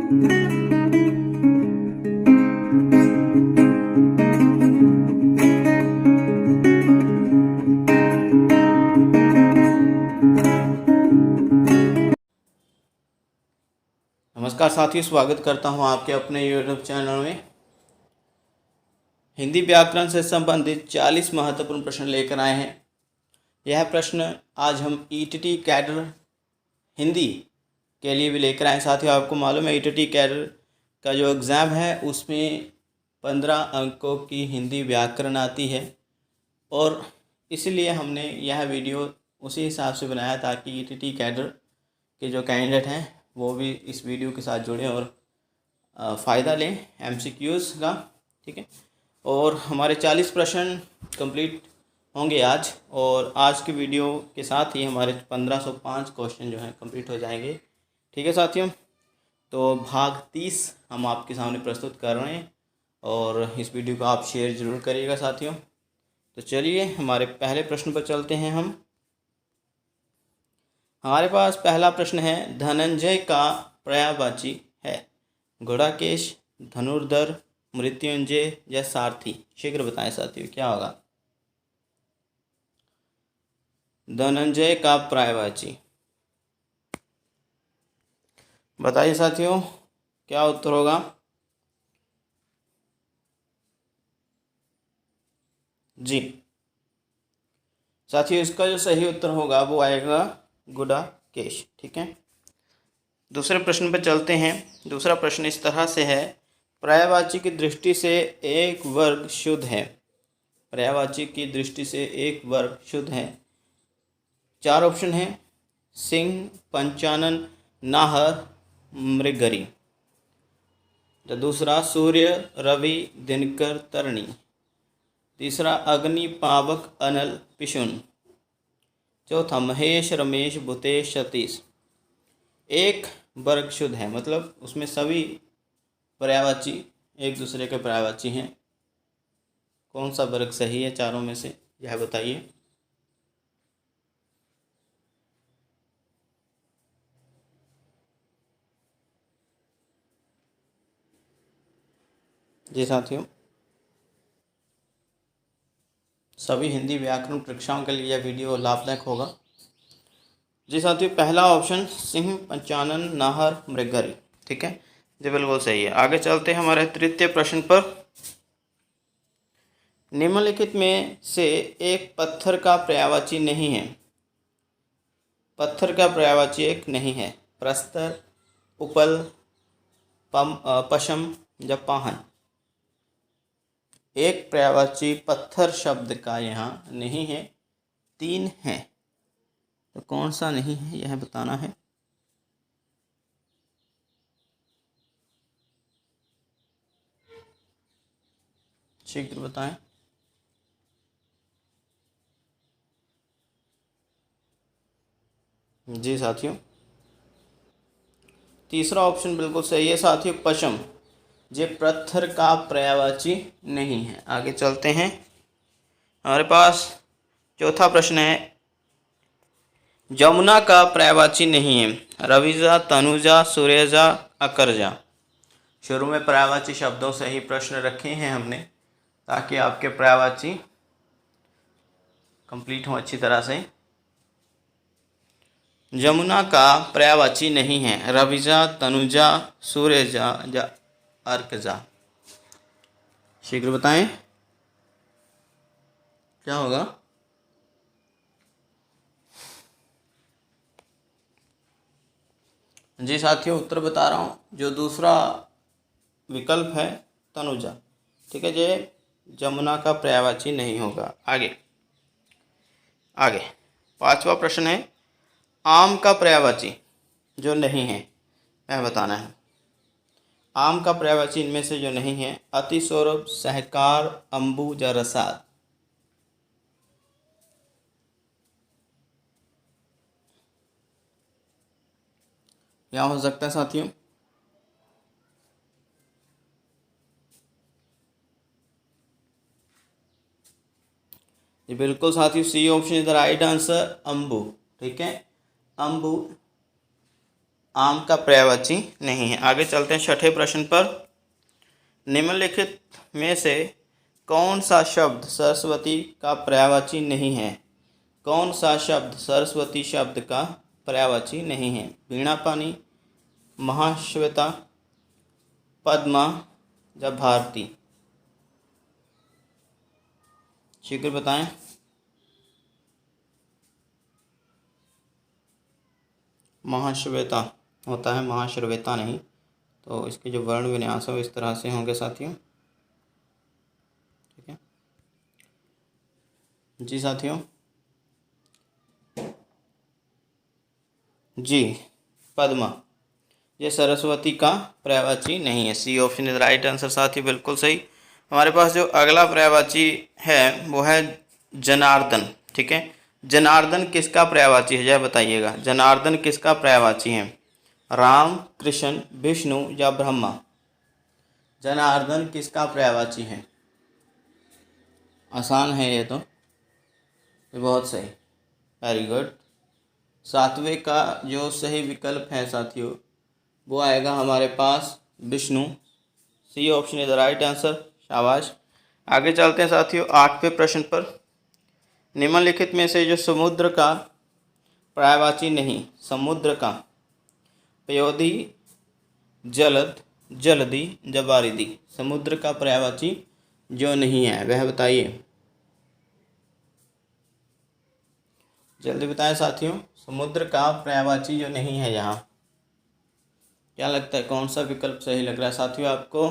नमस्कार साथियों, स्वागत करता हूं आपके अपने YouTube चैनल में। हिंदी व्याकरण से संबंधित 40 महत्वपूर्ण प्रश्न लेकर आए हैं। यह प्रश्न आज हम ईटीटी कैडर हिंदी के लिए भी लेकर आए। साथियों, आपको मालूम है ईटीटी कैडर का जो एग्ज़ाम है उसमें 15 अंकों की हिंदी व्याकरण आती है और इसलिए हमने यह वीडियो उसी हिसाब से बनाया ताकि ईटीटी कैडर के जो कैंडिडेट हैं वो भी इस वीडियो के साथ जुड़ें और फ़ायदा लें एमसीक्यूज़ का। ठीक है, और हमारे 40 प्रश्न कंप्लीट होंगे आज, और आज की वीडियो के साथ ही हमारे 1505 क्वेश्चन जो हैं कंप्लीट हो जाएंगे। ठीक है साथियों, तो भाग 30 हम आपके सामने प्रस्तुत कर रहे हैं और इस वीडियो को आप शेयर ज़रूर करिएगा साथियों। तो चलिए हमारे पहले प्रश्न पर चलते हैं। हमारे पास पहला प्रश्न है, धनंजय का पर्यायवाची है गुड़ाकेश, धनुर्धर, मृत्युंजय या सारथी। शीघ्र बताएं साथियों, क्या होगा धनंजय का पर्यायवाची? बताइए साथियों, क्या उत्तर होगा? जी साथियों, इसका जो सही उत्तर होगा वो आएगा गुड़ाकेश। ठीक है, दूसरे प्रश्न पर चलते हैं। दूसरा प्रश्न इस तरह से है, पर्यायवाची की दृष्टि से एक वर्ग शुद्ध है। पर्यायवाची की दृष्टि से एक वर्ग शुद्ध है। 4 ऑप्शन हैं, सिंह, पंचानन, नाहर, मृगरी। तो दूसरा सूर्य, रवि, दिनकर, तरणी। तीसरा अग्नि, पावक, अनल, पिशुन। चौथा महेश, रमेश, भूतेश, सतीश। एक वर्ग शुद्ध है मतलब उसमें सभी पर्यायवाची एक दूसरे के पर्यायवाची हैं। कौन सा वर्ग सही है चारों में से, यह बताइए। जी साथियों, सभी हिंदी व्याकरण परीक्षाओं के लिए यह वीडियो लाभदायक होगा। जी साथियों, पहला ऑप्शन सिंह, पंचानन, नाहर, मृगरी। ठीक है जी, बिल्कुल सही है। आगे चलते हैं हमारे तृतीय प्रश्न पर। निम्नलिखित में से एक पत्थर का पर्यायवाची नहीं है। पत्थर का पर्यायवाची एक नहीं है। प्रस्तर, उपल, पशम या पाहन। एक पर्यायवाची पत्थर शब्द का यहाँ नहीं है, 3 हैं। तो कौन सा नहीं है यह बताना है। शीघ्र बताएं। जी साथियों, तीसरा ऑप्शन बिल्कुल सही है साथियों, पशम। ये पत्थर का पर्यायवाची नहीं है। आगे चलते हैं, हमारे पास चौथा प्रश्न है, जमुना का पर्यायवाची नहीं है। रविजा, तनुजा, सूर्यजा, अकरजा। शुरू में पर्यायवाची शब्दों से ही प्रश्न रखे हैं हमने ताकि आपके पर्यायवाची कंप्लीट हो अच्छी तरह से। जमुना का पर्यायवाची नहीं है रविजा, तनुजा, सूर्यजा या अर्कजा। शीघ्र बताएं, क्या होगा? जी साथियों, उत्तर बता रहा हूँ, जो दूसरा विकल्प है तनुजा। ठीक है, ये जमुना का पर्यायवाची नहीं होगा। आगे आगे पांचवा प्रश्न है, आम का पर्यायवाची जो नहीं है वह बताना है। आम का पर्यायवाची इनमें से जो नहीं है, अति सौरभ, सहकार, अंबु या रसाद। क्या हो सकता है साथियों? ये बिल्कुल साथियों, C option is the right answer, अंबु। ठीक है, अंबु आम का पर्यायवाची नहीं है। आगे चलते हैं छठे प्रश्न पर। निम्नलिखित में से कौन सा शब्द सरस्वती का पर्यायवाची नहीं है? कौन सा शब्द सरस्वती शब्द का पर्यायवाची नहीं है? वीणा पानी, महाश्वेता, पद्मा या भारती? शीघ्र बताएं। महाश्वेता होता है, महाश्वेता नहीं। तो इसके जो वर्ण विन्यास है वो इस तरह से होंगे साथियों। ठीक है जी साथियों। जी, पद्मा ये सरस्वती का पर्यायवाची नहीं है। C option is right answer साथियों, बिल्कुल सही। हमारे पास जो अगला पर्यायवाची है वो है जनार्दन। ठीक है, जनार्दन किसका पर्यायवाची है, यह बताइएगा। जनार्दन किसका पर्यायवाची है? राम, कृष्ण, विष्णु या ब्रह्मा? जनार्दन किसका पर्यायवाची है? आसान है ये तो, ये बहुत सही, वेरी गुड। सातवें का जो सही विकल्प है साथियों वो आएगा हमारे पास Vishnu. C option is the right answer, शाबाश। आगे चलते हैं साथियों आठवें प्रश्न पर। निम्नलिखित में से जो समुद्र का पर्यायवाची नहीं, समुद्र का पयोधी, जलद, जल्दी, जबारिदी, समुद्र का पर्यायवाची जो नहीं है वह बताइए, जल्दी बताएं साथियों। समुद्र का पर्यायवाची जो नहीं है यहाँ, क्या लगता है कौन सा विकल्प सही लग रहा है साथियों आपको?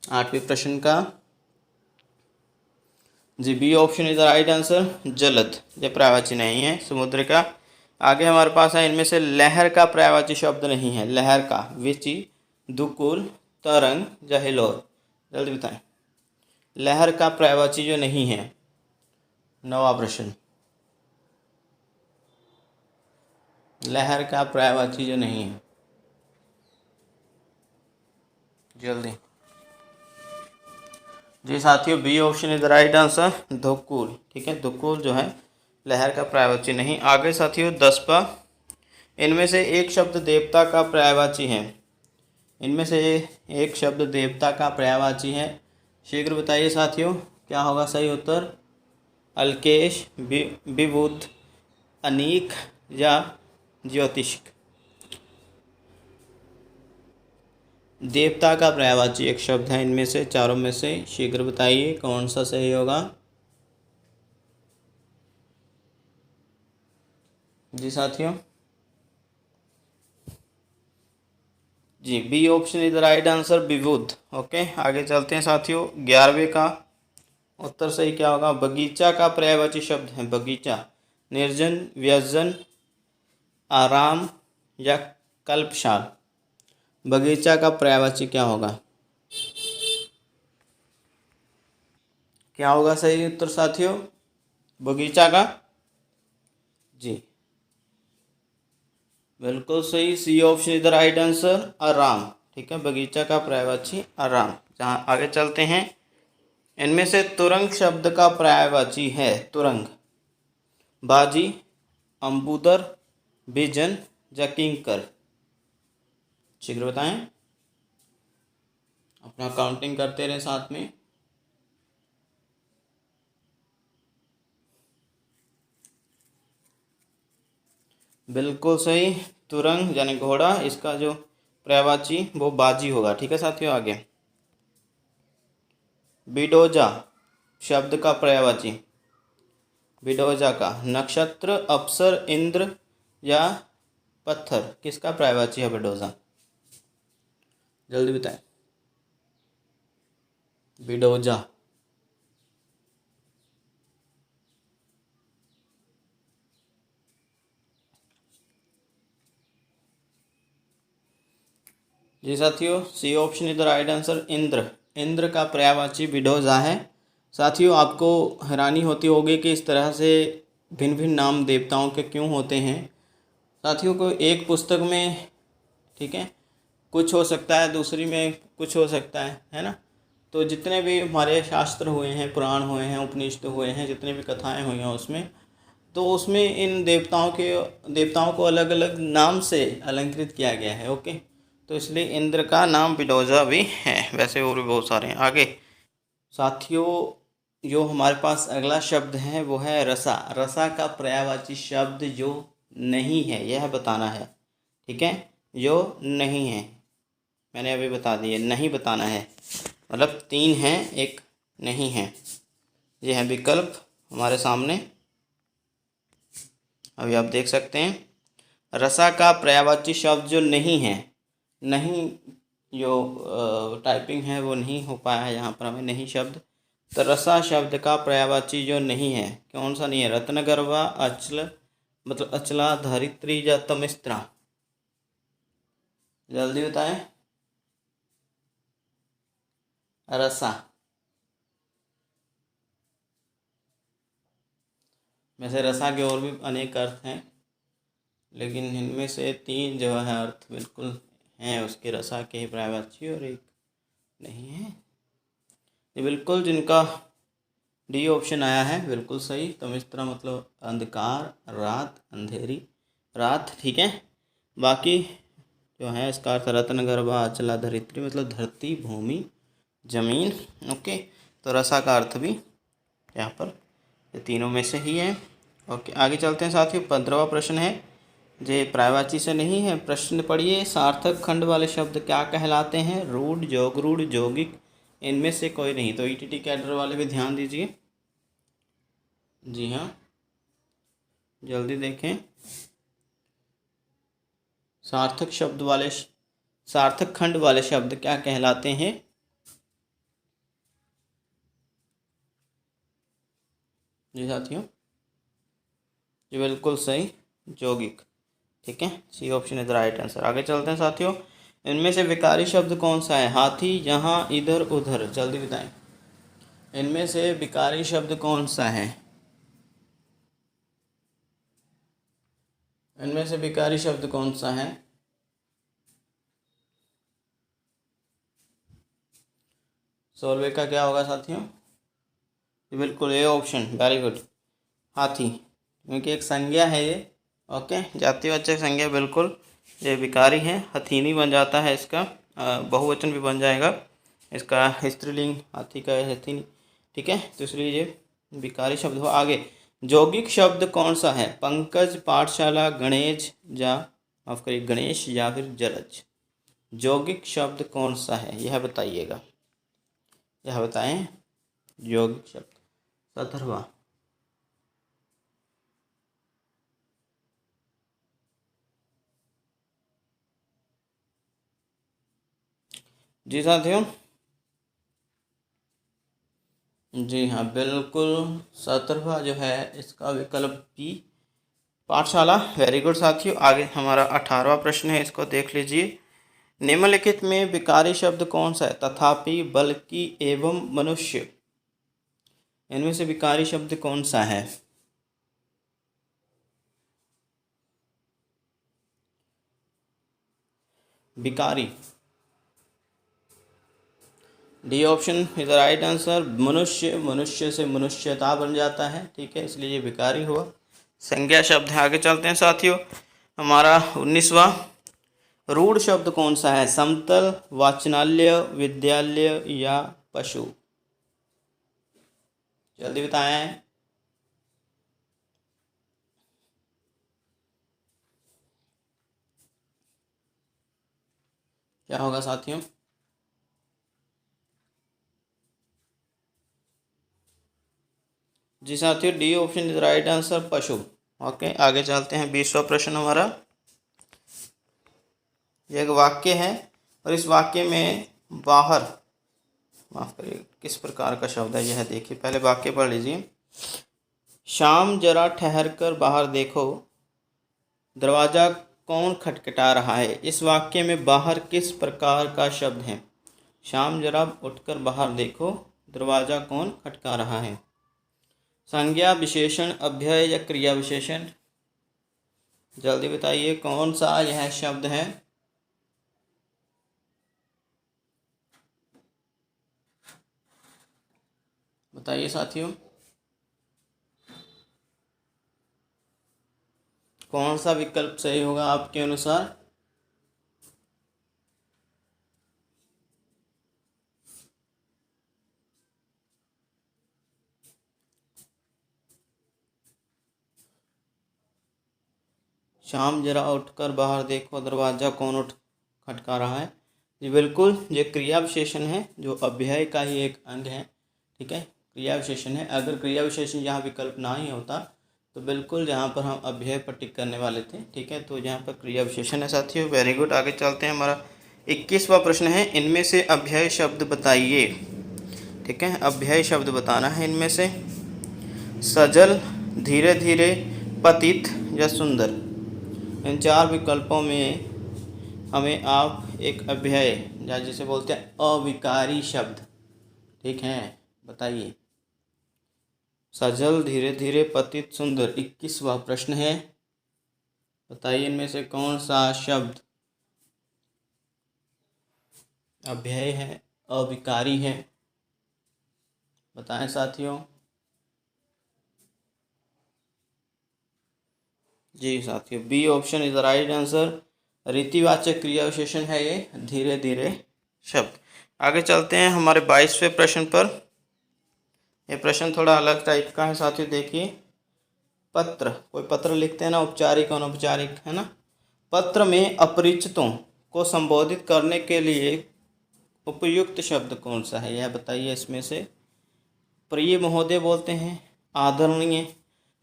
आठवें प्रश्न का जी, B option is the right answer, जलद, यह पर्यायवाची नहीं है समुद्र का। आगे हमारे पास है इनमें से लहर का पर्यायवाची शब्द नहीं है, लहर का विची, दुकुल, तरंग या हिलोर? जल्दी बताएं, लहर का पर्यायवाची जो नहीं है। नवा प्रश्न, लहर का पर्यायवाची जो नहीं है, जल्दी। जी साथियों, B option is the right answer, धुकुल। ठीक है, धुकुल जो है लहर का पर्यायवाची नहीं। आगे साथियों 10वां, इनमें से एक शब्द देवता का पर्यायवाची है। इनमें से एक शब्द देवता का पर्यायवाची है, शीघ्र बताइए साथियों क्या होगा सही उत्तर? अल्केश, विबुध, अनीक या ज्योतिष्क? देवता का पर्यायवाची एक शब्द है इनमें से चारों में से, शीघ्र बताइए कौन सा सही होगा? जी साथियों, जी B option is the right answer, विबुध। ओके, आगे चलते हैं साथियों 11वें का उत्तर सही क्या होगा? बगीचा का पर्यायवाची शब्द है बगीचा, निर्जन, व्यजन, आराम या कल्पशाल? बगीचा का पर्यायवाची क्या होगा? क्या होगा सही उत्तर साथियों बगीचा का? जी बिल्कुल सही, C option is the right answer, आराम। ठीक है, बगीचा का पर्यायवाची आराम। जहाँ आगे चलते हैं, इनमें से तुरंग शब्द का पर्यायवाची है तुरंग, बाजी, अम्बुदर, बिजन या किंकर? शीघ्र बताएं, अपना काउंटिंग करते रहे साथ में। बिल्कुल सही, तुरंग यानी घोड़ा, इसका जो पर्यायवाची वो बाजी होगा। ठीक है साथियों, आगे बिडोजा शब्द का पर्यायवाची, बिडोजा का नक्षत्र, अप्सर, इंद्र या पत्थर? किसका पर्यायवाची है बिडोजा? जल्दी बताएं, बिडोजा। जी साथियों, C option is the right answer, Indra. Indra का पर्यायवाची बिडोजा है। साथियों, आपको हैरानी होती होगी कि इस तरह से भिन्न भिन्न नाम देवताओं के क्यों होते हैं। साथियों को एक पुस्तक में, ठीक है, कुछ हो सकता है, दूसरी में कुछ हो सकता है ना? तो जितने भी हमारे शास्त्र हुए हैं, पुराण हुए हैं, उपनिषद हुए हैं, जितने भी कथाएं हुई हैं उसमें तो उसमें इन देवताओं को अलग अलग नाम से अलंकृत किया गया है। ओके, तो इसलिए इंद्र का नाम बिलोजा भी है, वैसे और भी बहुत सारे हैं। आगे साथियों, जो हमारे पास अगला शब्द है वो है रसा। रसा का पर्यायवाची शब्द जो नहीं है यह बताना है। ठीक है, जो नहीं है मैंने अभी बता दिया, नहीं बताना है। मतलब 3 हैं, एक नहीं है। ये है विकल्प हमारे सामने, अभी आप देख सकते हैं। रसा का पर्यायवाची शब्द जो नहीं है, नहीं जो टाइपिंग है वो नहीं हो पाया है यहाँ पर हमें नहीं शब्द। तो रसा शब्द का पर्यायवाची जो नहीं है, कौन सा नहीं है? रत्नगर्भा, अचल मतलब अचला, धरित्री या तमिस्त्रा। जल्दी बताएं। रसा वैसे रसा के और भी अनेक अर्थ हैं, लेकिन इनमें से 3 जो है अर्थ बिल्कुल हैं उसके रसा के ही पर्यायवाची, और एक नहीं है। ये बिल्कुल जिनका डी ऑप्शन आया है बिल्कुल सही। तमिस्त्रा मतलब अंधकार, रात, अंधेरी रात। ठीक है, बाकी जो है इसका अर्थ रत्नगर्भा, अचला, धरित्री मतलब धरती, भूमि, जमीन। ओके, तो रसा का अर्थ भी यहाँ पर ये तीनों में से ही है। ओके, आगे चलते हैं साथियों। 15वां प्रश्न है, जे पर्यायवाची से नहीं है। प्रश्न पढ़िए, सार्थक खंड वाले शब्द क्या कहलाते हैं? रूढ़, जोगरूढ़, जोगिक, इनमें से कोई नहीं। तो ईटीटी कैडर वाले भी ध्यान दीजिए। जी हाँ, जल्दी देखें। सार्थक खंड वाले शब्द क्या कहलाते हैं? जी साथियों, जी बिल्कुल सही, जोगिक। ठीक है, C option is the right answer. आगे चलते हैं साथियों। इनमें से विकारी शब्द कौन सा है? हाथी, यहाँ, इधर, उधर। जल्दी बताएं, इनमें से विकारी शब्द कौन सा है? इनमें से विकारी शब्द कौन सा है? सोलवे का क्या होगा साथियों? बिल्कुल ए ऑप्शन, वेरी गुड, हाथी, क्योंकि एक संज्ञा है ये। ओके, जातिवाचक संज्ञा, बिल्कुल ये विकारी है। हथीनी बन जाता है इसका, बहुवचन भी बन जाएगा इसका, स्त्रीलिंग हाथी का है हथीनी। ठीक है, तो इसलिए ये विकारी शब्द हो। आगे यौगिक शब्द कौन सा है? पंकज, पाठशाला, गणेश या माफ करिए गणेश या फिर जलज। यौगिक शब्द कौन सा है यह बताइएगा, यह बताएं। यौगिक शब्द 17वां। जी साथियों, जी हाँ बिल्कुल, 17वां जो है इसका विकल्प बी, पाठशाला। वेरी गुड साथियों। आगे हमारा 18वां प्रश्न है, इसको देख लीजिए। निम्नलिखित में विकारी शब्द कौन सा है? तथापि, बल्कि, एवं, मनुष्य। इनमें से विकारी शब्द कौन सा है? विकारी, D option is the right answer. मनुष्य, मनुष्य से मनुष्यता बन जाता है। ठीक है, इसलिए ये विकारी हुआ, संज्ञा शब्द है। आगे चलते हैं साथियों, हमारा 19वां। रूढ़ शब्द कौन सा है? समतल, वाचनालय, विद्यालय या पशु। जल्दी बताएं। क्या होगा साथियों? जी साथियों, D option is right answer, पशु। ओके, आगे चलते हैं। 20वां प्रश्न हमारा, ये एक वाक्य है और इस वाक्य में बाहर, माफ करिए किस प्रकार का शब्द है यह देखिए, पहले वाक्य पढ़ लीजिए। शाम जरा ठहर कर बाहर देखो, दरवाज़ा कौन खटखटा रहा है। इस वाक्य में बाहर किस प्रकार का शब्द है? शाम जरा उठकर बाहर देखो, दरवाज़ा कौन खटका रहा है। संज्ञा, विशेषण, अव्यय या क्रिया विशेषण। जल्दी बताइए कौन सा यह शब्द है? बताइए साथियों। कौन सा विकल्प सही होगा आपके अनुसार? शाम जरा उठकर बाहर देखो, दरवाज़ा कौन उठ खटका रहा है। जी बिल्कुल, ये क्रिया विशेषण है जो अव्यय का ही एक अंग है। ठीक है, क्रिया विशेषण है। अगर क्रिया विशेषण यहाँ विकल्प ना ही होता तो बिल्कुल जहाँ पर हम अव्यय पर टिक करने वाले थे। ठीक है, तो यहाँ पर क्रिया विशेषण है साथियों। वेरी गुड, आगे चलते हैं। हमारा 21वां प्रश्न है, इनमें से अव्यय शब्द बताइए। ठीक है, अव्यय शब्द बताना है इनमें से। सजल, धीरे धीरे, पतित या सुंदर। इन चार विकल्पों में हमें आप एक अव्यय या जिसे बोलते हैं अविकारी शब्द, ठीक है, बताइए। सजल, धीरे धीरे, पतित, सुंदर, 21वां प्रश्न है। बताइए इनमें से कौन सा शब्द अव्यय है, अविकारी है, बताएं साथियों। जी साथियों, B option is the right answer. रीतिवाचक क्रिया विशेषण है ये धीरे धीरे शब्द। आगे चलते हैं हमारे 22वें प्रश्न पर। ये प्रश्न थोड़ा अलग टाइप का है साथियों, देखिए। पत्र, कोई पत्र लिखते हैं ना, औपचारिक अनौपचारिक, है ना। पत्र में अपरिचितों को संबोधित करने के लिए उपयुक्त शब्द कौन सा है, यह बताइए। इसमें से प्रिय महोदय बोलते हैं, आदरणीय,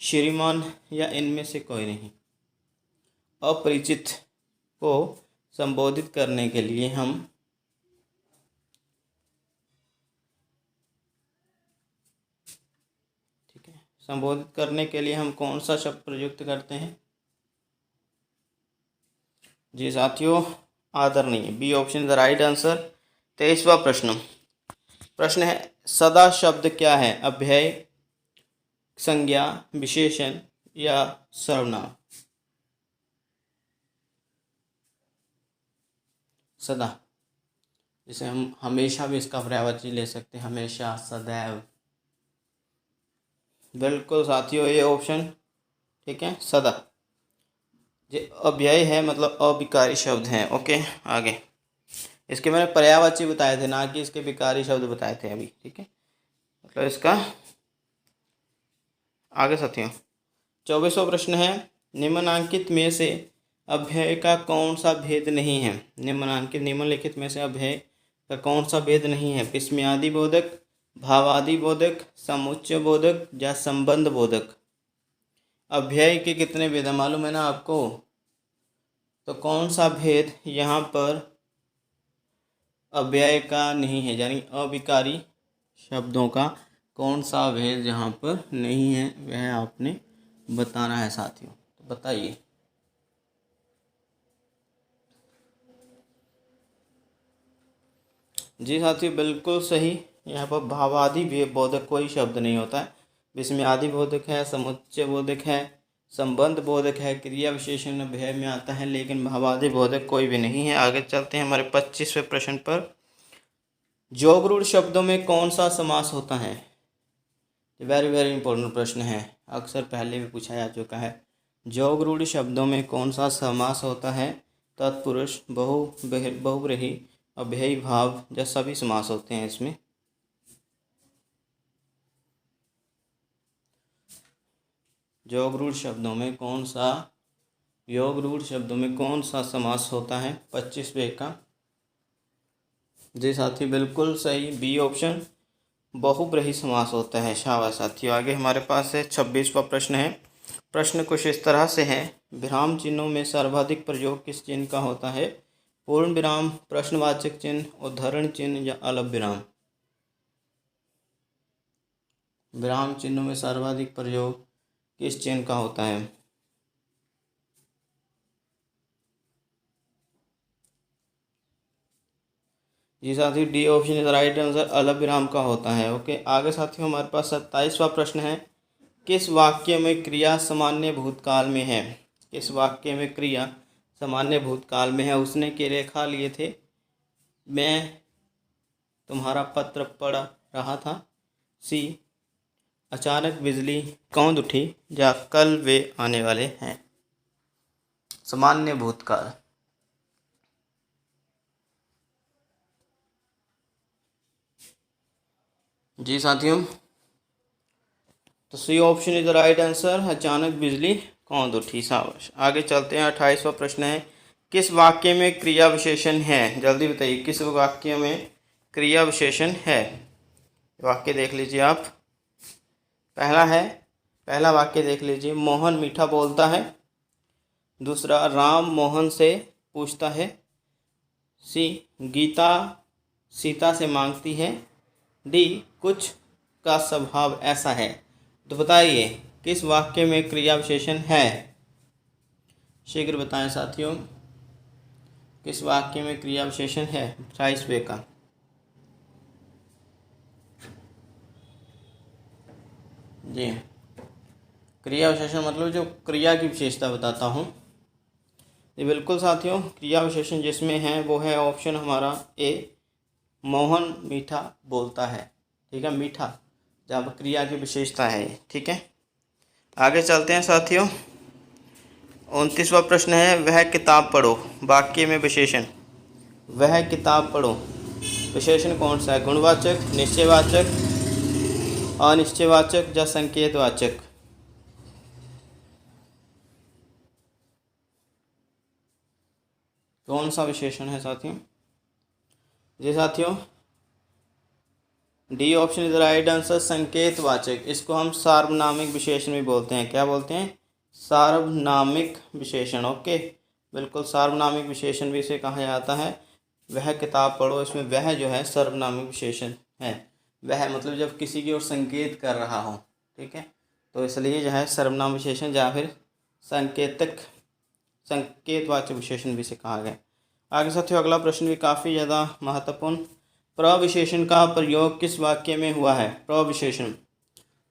श्रीमान, या इनमें से कोई नहीं। अपरिचित को संबोधित करने के लिए हम संबोधित करने के लिए हम कौन सा शब्द प्रयुक्त करते हैं? जी साथियों, आदरणीय, B option the right answer. 23वां प्रश्न है, सदा शब्द क्या है? अव्यय, संज्ञा, विशेषण या सर्वनाम। सदा, जिसे हम हमेशा भी इसका पर्यायवाची ले सकते हैं, हमेशा, सदैव। बिल्कुल साथियों, ये ऑप्शन ठीक है, सदा। ये अव्यय है, मतलब अविकारी शब्द हैं। ओके, आगे। इसके मैंने पर्यायवाची बताए थे, ना कि इसके विकारी शब्द बताए थे अभी। ठीक है, मतलब इसका आगे साथियों 24वां प्रश्न है, निम्नलिखित में से अव्यय का कौन सा भेद नहीं है? निम्नलिखित में से अव्यय का कौन सा भेद नहीं है? विस्मयादि बोधक, भावादि बोधक, समुच्चय बोधक या संबंध बोधक। अव्यय के कितने भेद है मालूम है ना आपको? तो कौन सा भेद यहाँ पर अव्यय का नहीं है, यानी अविकारी शब्दों का कौन सा भेद यहाँ पर नहीं है, वह आपने बताना है साथियों। तो बताइए। जी साथियों, बिल्कुल सही। यहाँ पर भावादि बोधक कोई शब्द नहीं होता है। विस्मयादि बोधक है, समुच्चय बोधक है, संबंध बोधक है, क्रिया विशेषण अव्यय में आता है, लेकिन भावादि बोधक कोई भी नहीं है। आगे चलते हैं हमारे 25वें प्रश्न पर। जोगरूढ़ शब्दों में कौन सा समास होता है? वेरी वेरी इंपॉर्टेंट प्रश्न है, अक्सर पहले भी पूछा जा चुका है। जोगरूढ़ शब्दों में कौन सा समास होता है? तत्पुरुष, बहुव्रीहि, अव्ययी भाव या सभी समास होते हैं इसमें। जोगरूढ़ शब्दों में कौन सा समास होता है? 25वें का। जी साथी, बिल्कुल सही, बी ऑप्शन, बहुव्रीहि समास होता है। शाबाश साथियों। आगे हमारे पास है 26वां प्रश्न है। प्रश्न कुछ इस तरह से है, विराम चिन्हों में सर्वाधिक प्रयोग किस चिन्ह का होता है? पूर्ण विराम, प्रश्नवाचक चिन्ह, उद्धरण चिन्ह या अलप विराम। विराम चिन्हों में सर्वाधिक प्रयोग किस चिन्ह का होता है? जी साथियों, D option is right answer, अलप विराम का होता है। ओके, आगे साथियों हमारे पास 27वां प्रश्न है, किस वाक्य में क्रिया सामान्य भूतकाल में है? किस वाक्य में क्रिया सामान्य भूतकाल में है? उसने के रेखा लिए थे, मैं तुम्हारा पत्र पढ़ रहा था, सी अचानक बिजली कौंध उठी, या कल वे आने वाले हैं। सामान्य भूतकाल। जी साथियों, तो C option is the right answer. अचानक बिजली कौंध उठी। शाबाश। आगे चलते हैं। 28वां प्रश्न है, किस वाक्य में क्रिया विशेषण है? जल्दी बताइए, किस वाक्य में क्रिया विशेषण है? वाक्य देख लीजिए आप। पहला वाक्य देख लीजिए, मोहन मीठा बोलता है। दूसरा, राम मोहन से पूछता है। सी, गीता सीता से मांगती है। डी, कुछ का स्वभाव ऐसा है। तो बताइए किस वाक्य में क्रिया विशेषण है? शीघ्र बताएं साथियों, किस वाक्य में क्रिया विशेषण है 28वें का? जी, क्रिया विशेषण मतलब जो क्रिया की विशेषता बताता हूँ। ये बिल्कुल साथियों, क्रिया विशेषण जिसमें है वो है ऑप्शन हमारा ए, मोहन मीठा बोलता है। ठीक है, मीठा जब क्रिया की विशेषता है। ठीक है, आगे चलते हैं साथियों। 29वां प्रश्न है, वह किताब पढ़ो। वाक्य में विशेषण, वह किताब पढ़ो, विशेषण कौन सा है? गुणवाचक, निश्चयवाचक, अनिश्चयवाचक या संकेतवाचक? कौन सा विशेषण है साथियों? जी साथियों, D option is the right answer, संकेतवाचक। इसको हम सार्वनामिक विशेषण भी बोलते हैं। क्या बोलते हैं? सार्वनामिक विशेषण। ओके, बिल्कुल, सार्वनामिक विशेषण भी इसे कहा जाता है। वह किताब पढ़ो, इसमें वह जो है सर्वनामिक विशेषण है। वह मतलब जब किसी की ओर संकेत कर रहा हो। ठीक है, तो इसलिए जो है सर्वनाम विशेषण या फिर संकेतवाचक विशेषण भी इसे कहा गया। आगे साथियों, अगला प्रश्न भी काफ़ी ज़्यादा महत्वपूर्ण। प्रविशेषण का प्रयोग किस वाक्य में हुआ है? प्रविशेषण,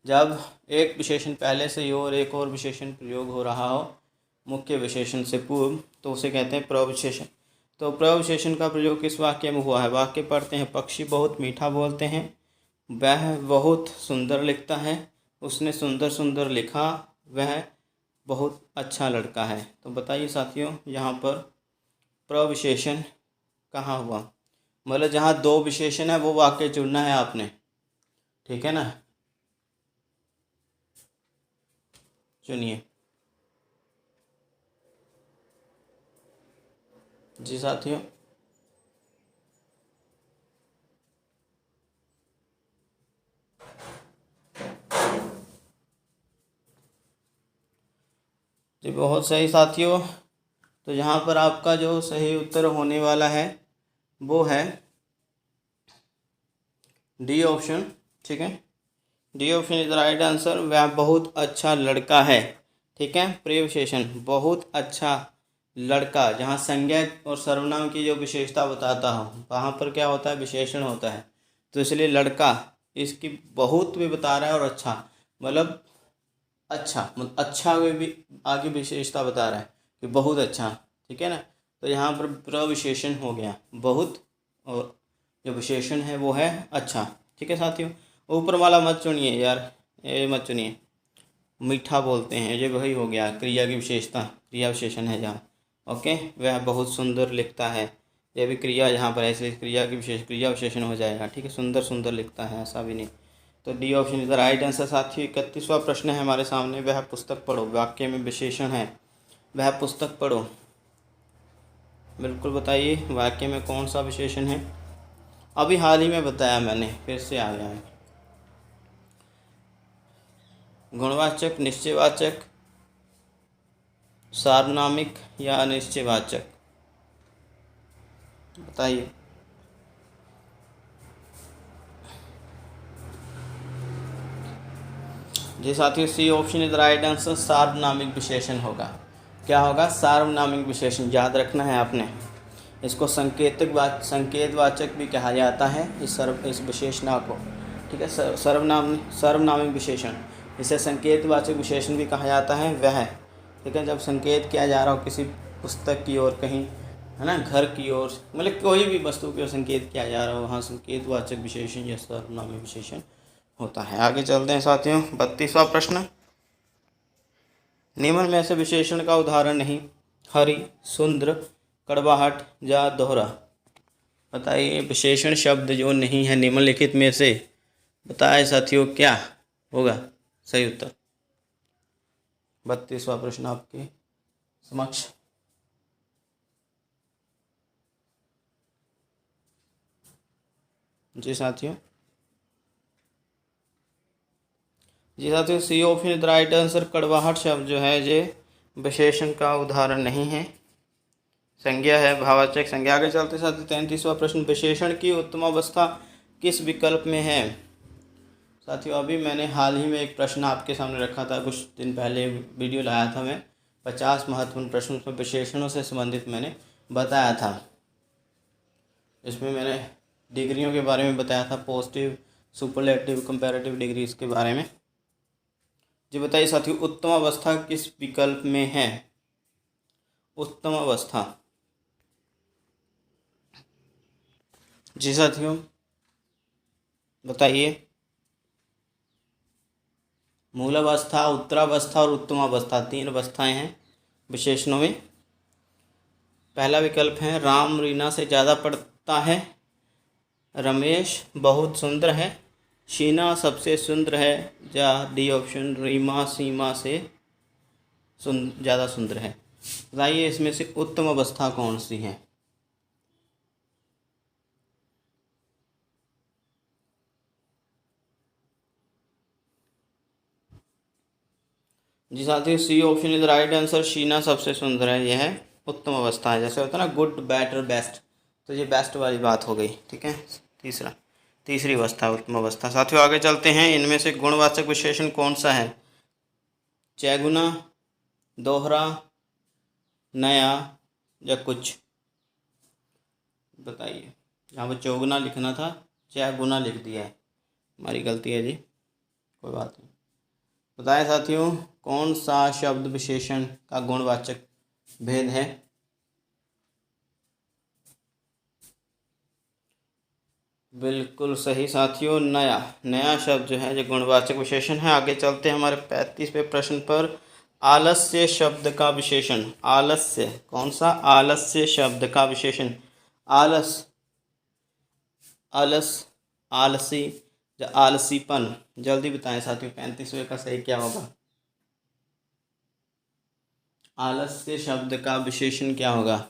जब एक विशेषण पहले से हो और एक और विशेषण प्रयोग हो रहा हो मुख्य विशेषण से पूर्व, तो उसे कहते हैं प्रविशेषण। तो प्रविशेषण का प्रयोग किस वाक्य में हुआ है? वाक्य पढ़ते हैं, पक्षी बहुत मीठा बोलते हैं, वह बहुत सुंदर लिखता है, उसने सुंदर सुंदर लिखा, वह बहुत अच्छा लड़का है। तो बताइए साथियों, यहाँ पर प्रविशेषण कहाँ हुआ? मतलब जहाँ दो विशेषण है वो वाक्य चुनना है आपने। ठीक है ना, चुनिए। जी साथियों, जी बहुत सही साथियों। तो यहाँ पर आपका जो सही उत्तर होने वाला है वो है डी ऑप्शन। ठीक है, D option is the right answer. वह बहुत अच्छा लड़का है। ठीक है, प्रविशेषण बहुत अच्छा लड़का, जहाँ संज्ञा और सर्वनाम की जो विशेषता बताता हूँ वहाँ पर क्या होता है? विशेषण होता है। तो इसलिए लड़का, इसकी बहुत भी बता रहा है और अच्छा, मतलब अच्छा में भी आगे विशेषता बता रहा है कि बहुत अच्छा। ठीक है ना, तो यहाँ पर प्रविशेषण हो गया बहुत, और जो विशेषण है वो है अच्छा। ठीक है साथियों, ऊपर वाला मत चुनिए यार, ये मत चुनिए। मीठा बोलते हैं, ये वही हो गया क्रिया की विशेषता, क्रिया विशेषण है जहाँ। ओके, वह बहुत सुंदर लिखता है, ये भी क्रिया यहाँ पर है, इसलिए क्रिया विशेषण हो जाएगा। ठीक है, सुंदर सुंदर लिखता है, ऐसा भी नहीं। तो D option is the right answer साथियों। 31वां प्रश्न है हमारे सामने, वह पुस्तक पढ़ो। वाक्य में विशेषण है, वह पुस्तक पढ़ो। बिल्कुल बताइए, वाक्य में कौन सा विशेषण है? अभी हाल ही में बताया मैंने, फिर से आ गया है। गुणवाचक, निश्चयवाचक, सार्वनामिक या अनिश्चयवाचक? बताइए। जी साथियों, C option is the right answer, सार्वनामिक विशेषण होगा। क्या होगा? सार्वनामिक विशेषण, याद रखना है आपने। इसको संकेतवाचक भी कहा जाता है इस विशेषण को। ठीक है, सर्वनामिक विशेषण, इसे संकेतवाचक विशेषण भी कहा जाता है। वह, ठीक है, जब संकेत किया जा रहा हो किसी पुस्तक की ओर, कहीं है ना, घर की ओर, मतलब कोई भी वस्तु की ओर संकेत किया जा रहा हो, वहाँ संकेतवाचक विशेषण या सर्वनामिक विशेषण होता है। आगे चलते हैं साथियों। 32वां प्रश्न, निम्न में से विशेषण का उदाहरण नहीं। हरि, सुंदर, कड़वाहट या दोहरा। बताइए विशेषण शब्द जो नहीं है निम्नलिखित में से, बताए साथियों क्या होगा सही उत्तर। 32वां प्रश्न आपके समक्ष। जी साथियों, C option the right answer. कड़वाहट शब्द जो है ये विशेषण का उदाहरण नहीं है, संज्ञा है, भाववाचक संज्ञा। आगे चलते साथ 33वां प्रश्न, विशेषण की उत्तम अवस्था किस विकल्प में है। साथियों अभी मैंने हाल ही में एक प्रश्न आपके सामने रखा था, कुछ दिन पहले वीडियो लाया था मैं, 50 महत्वपूर्ण प्रश्न, उसमें विशेषणों से संबंधित मैंने बताया था। इसमें मैंने डिग्रियों के बारे में बताया था, पॉजिटिव, सुपरलेटिव, कंपैरेटिव डिग्रीज के बारे में। जी बताइए साथियों, उत्तम अवस्था किस विकल्प में है। उत्तम अवस्था, जी साथियों बताइए। मूल अवस्था, उत्तरावस्था और उत्तम अवस्था, 3 अवस्थाएं हैं विशेषणों में। पहला विकल्प है राम रीना से ज़्यादा पढ़ता है, रमेश बहुत सुंदर है, शीना सबसे सुंदर है, या डी ऑप्शन रीमा सीमा से ज़्यादा सुंदर है। बताइए इसमें से उत्तम अवस्था कौन सी है। जी साथियों, C option is right answer. Sheena सबसे सुंदर है, यह है उत्तम अवस्था है। जैसे होता है ना गुड, बेटर, बेस्ट, तो ये बेस्ट वाली बात हो गई। ठीक है, तीसरी अवस्था उत्तम अवस्था। साथियों आगे चलते हैं, इनमें से गुणवाचक विशेषण कौन सा है। चौगुना, दोहरा, नया या कुछ। बताइए, यहाँ पर चौगुना लिखना था, चौगुना लिख दिया है, हमारी गलती है जी, कोई बात नहीं। बताएं साथियों, कौन सा शब्द विशेषण का गुणवाचक भेद है। बिल्कुल सही साथियों, नया शब्द जो है जो गुणवाचक विशेषण है। आगे चलते हैं हमारे 35वें प्रश्न पर। आलस्य शब्द का विशेषण। आलस्य, कौन सा। आलस्य शब्द का विशेषण। आलस, आलस, आलसी या आलसीपन। जल्दी बताएं साथियों, 35वें का सही क्या होगा। आलस्य शब्द का विशेषण क्या होगा।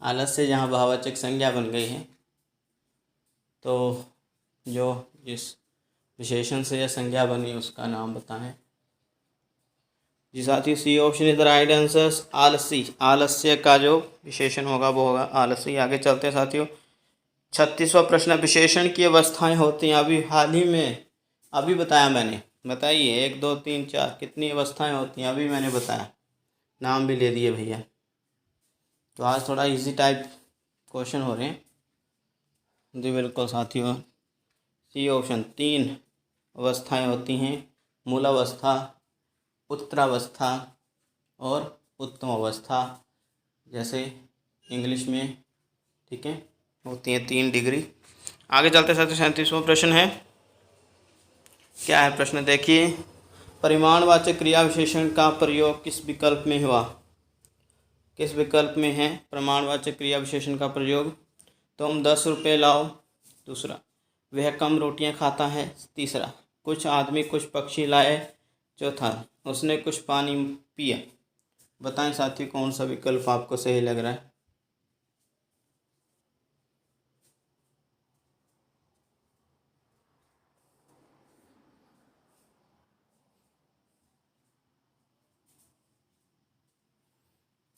आलस्य जहाँ भाववाचक संज्ञा बन गई है, तो जो जिस विशेषण से यह संज्ञा बनी उसका नाम बताएं। जी साथियों, C option is the right answer. आलसी, आलस्य का जो विशेषण होगा वो होगा आलसी। आगे चलते हैं साथियों, 36वां प्रश्न, विशेषण की अवस्थाएं होती हैं। अभी हाल ही में अभी बताया मैंने, बताइए 1 2 3 4 कितनी अवस्थाएं होती हैं, अभी मैंने बताया, नाम भी ले दिए भैया। तो आज थोड़ा इजी टाइप क्वेश्चन हो रहे हैं। जी बिल्कुल साथियों, सी ऑप्शन 3 अवस्थाएं होती हैं, मूलावस्था, उत्तरावस्था और उत्तम अवस्था, जैसे इंग्लिश में। ठीक है, होती है 3 डिग्री। आगे चलते साथियों, 37वां प्रश्न है। क्या है प्रश्न देखिए, परिमाणवाचक क्रिया विशेषण का प्रयोग किस विकल्प में हुआ। किस विकल्प में है प्रमाणवाचक क्रिया विशेषण का प्रयोग। तुम 10 रुपये लाओ, दूसरा वह कम रोटियां खाता है, तीसरा कुछ आदमी कुछ पक्षी लाए, चौथा उसने कुछ पानी पिया। बताएं साथियों कौन सा विकल्प आपको सही लग रहा है।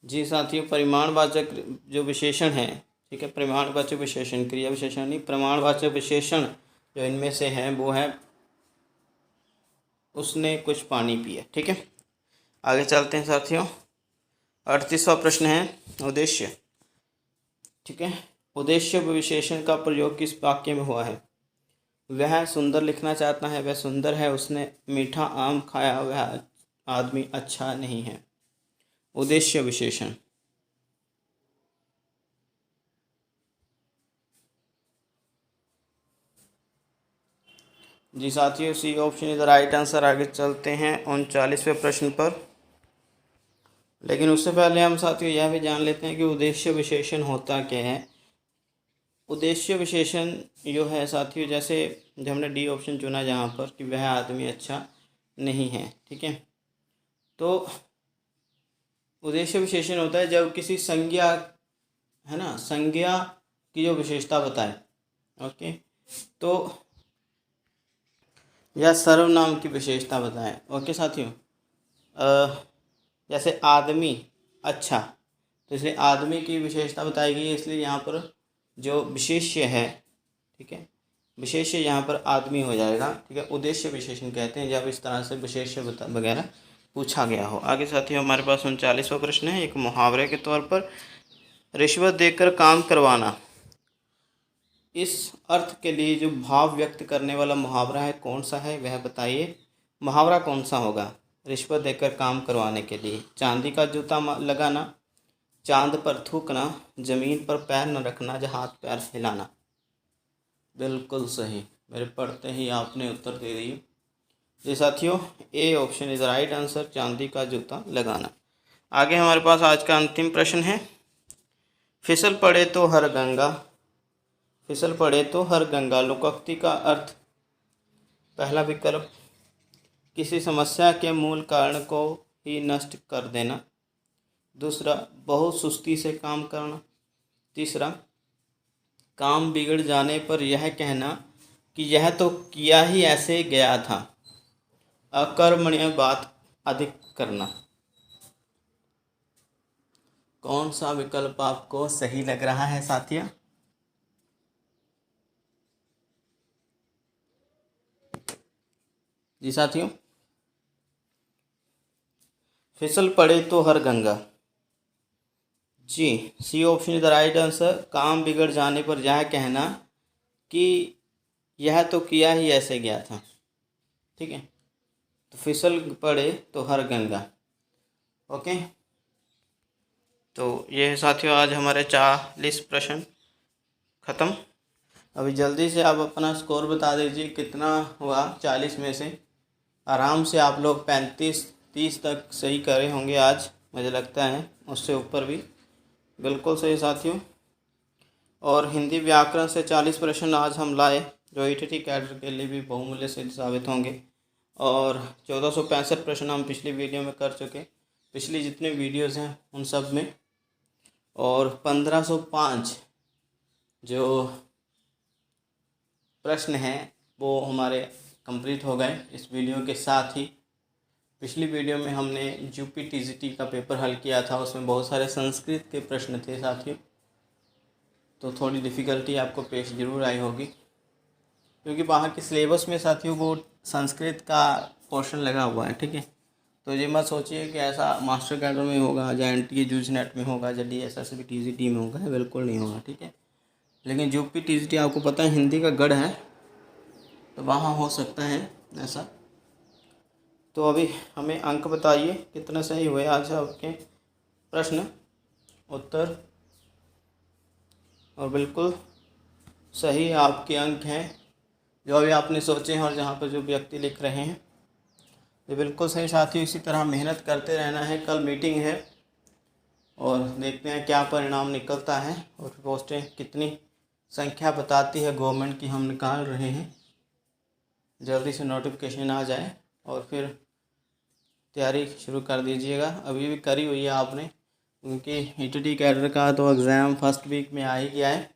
जी साथियों, परिमाणवाचक जो विशेषण है, ठीक है, परिमाणवाचक विशेषण, क्रिया विशेषण नहीं, प्रमाणवाचक विशेषण जो इनमें से है वो है उसने कुछ पानी पिया। ठीक है, आगे चलते हैं साथियों, 38वां प्रश्न है, उद्देश्य। ठीक है, उद्देश्य विशेषण का प्रयोग किस वाक्य में हुआ है। वह सुंदर लिखना चाहता है, वह सुंदर है, उसने मीठा आम खाया, वह आदमी अच्छा नहीं है। उद्देश्य विशेषण। जी साथियों, C option is the right answer. आगे चलते हैं 39वें प्रश्न पर। लेकिन उससे पहले हम साथियों यह भी जान लेते हैं कि उद्देश्य विशेषण होता क्या है। उद्देश्य विशेषण जो है साथियों, जैसे जब हमने डी ऑप्शन चुना जहाँ पर कि वह आदमी अच्छा नहीं है, ठीक है, तो उद्देश्य विशेषण होता है जब किसी संज्ञा, है ना, संज्ञा की जो विशेषता बताए, ओके, तो या सर्वनाम की विशेषता बताए, ओके साथियों। जैसे आदमी अच्छा, तो इसलिए आदमी की विशेषता बताई गई है, इसलिए यहाँ पर जो विशेष्य है, ठीक है, विशेष्य यहाँ पर आदमी हो जाएगा, ठीक है। उद्देश्य विशेषण कहते हैं जब इस तरह से विशेष्य वगैरह पूछा गया हो। आगे साथियों हमारे पास 39वां प्रश्न है, एक मुहावरे के तौर पर रिश्वत देकर काम करवाना, इस अर्थ के लिए जो भाव व्यक्त करने वाला मुहावरा है कौन सा है, वह बताइए। मुहावरा कौन सा होगा रिश्वत देकर काम करवाने के लिए? चांदी का जूता लगाना, चांद पर थूकना, ज़मीन पर पैर न रखना, या हाथ पैर हिलाना। बिल्कुल सही, मेरे पढ़ते ही आपने उत्तर दे दिए। ये साथियों A option is right answer, चांदी का जूता लगाना। आगे हमारे पास आज का अंतिम प्रश्न है, फिसल पड़े तो हर गंगा, फिसल पड़े तो हर गंगा लोकोक्ति का अर्थ। पहला विकल्प किसी समस्या के मूल कारण को ही नष्ट कर देना, दूसरा बहुत सुस्ती से काम करना, तीसरा काम बिगड़ जाने पर यह कहना कि यह तो किया ही ऐसे गया था, अकर्मण्य बात अधिक करना। कौन सा विकल्प आपको सही लग रहा है साथियों? जी साथियों, फिसल पड़े तो हर गंगा, जी C option is the right answer. काम बिगड़ जाने पर यह कहना कि यह तो किया ही ऐसे गया था, ठीक है, तो फिसल पड़े तो हर गंगा, ओके। तो ये है साथियों आज हमारे 40 प्रश्न ख़त्म। अभी जल्दी से आप अपना स्कोर बता दीजिए कितना हुआ 40 में से। आराम से आप लोग 35-30 तक सही करे होंगे आज, मुझे लगता है, उससे ऊपर भी। बिल्कुल सही साथियों। और हिंदी व्याकरण से 40 प्रश्न आज हम लाए, जो ईटीटी कैडर के लिए भी बहुमूल्य सिद्ध साबित होंगे। और 1465 प्रश्न हम पिछली वीडियो में कर चुके, पिछली जितने वीडियोज़ हैं उन सब में। और 1505 जो प्रश्न हैं वो हमारे कंप्लीट हो गए इस वीडियो के साथ ही। पिछली वीडियो में हमने यूपी टीजीटी का पेपर हल किया था, उसमें बहुत सारे संस्कृत के प्रश्न थे साथियों, तो थोड़ी डिफ़िकल्टी आपको पेश ज़रूर आई होगी, क्योंकि वहाँ के सिलेबस में साथियों वो संस्कृत का पोर्शन लगा हुआ है, ठीक है। तो ये मत सोचिए कि ऐसा मास्टर कैडर में होगा, या एनटीए जूस नेट में होगा, या डीएसएसबी टीजीटी में होगा, बिल्कुल नहीं होगा, ठीक है। लेकिन यूपी टीजीटी आपको पता है हिंदी का गढ़ है, तो वहाँ हो सकता है ऐसा। तो अभी हमें अंक बताइए कितने सही हुए आज आपके प्रश्न उत्तर। और बिल्कुल सही आपके अंक हैं, जो भी आपने सोचे हैं और जहाँ पर जो व्यक्ति लिख रहे हैं, ये बिल्कुल सही साथियों। इसी तरह मेहनत करते रहना है। कल मीटिंग है और देखते हैं क्या परिणाम निकलता है, और पोस्टें कितनी संख्या बताती है गवर्नमेंट की हम निकाल रहे हैं। जल्दी से नोटिफिकेशन आ जाए और फिर तैयारी शुरू कर दीजिएगा। अभी भी करी हुई है आपने, क्योंकि ईटीटी कैडर का तो एग्ज़ाम फर्स्ट वीक में आ ही गया है।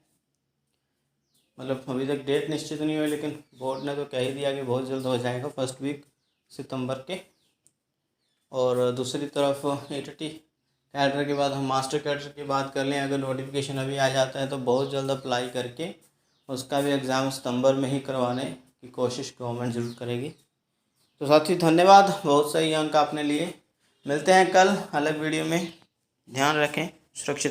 मतलब अभी तक डेट निश्चित नहीं हुई, लेकिन बोर्ड ने तो कह ही दिया कि बहुत जल्द हो जाएगा, फर्स्ट वीक सितंबर के। और दूसरी तरफ ईटीटी कैडर के बाद हम मास्टर कैडर की बात कर लें, अगर नोटिफिकेशन अभी आ जाता है तो बहुत जल्द अप्लाई करके उसका भी एग्ज़ाम सितंबर में ही करवाने की कोशिश गवर्नमेंट ज़रूर करेगी। तो साथियों धन्यवाद, बहुत सही अंक आपने लिए। मिलते हैं कल अलग वीडियो में। ध्यान रखें, सुरक्षित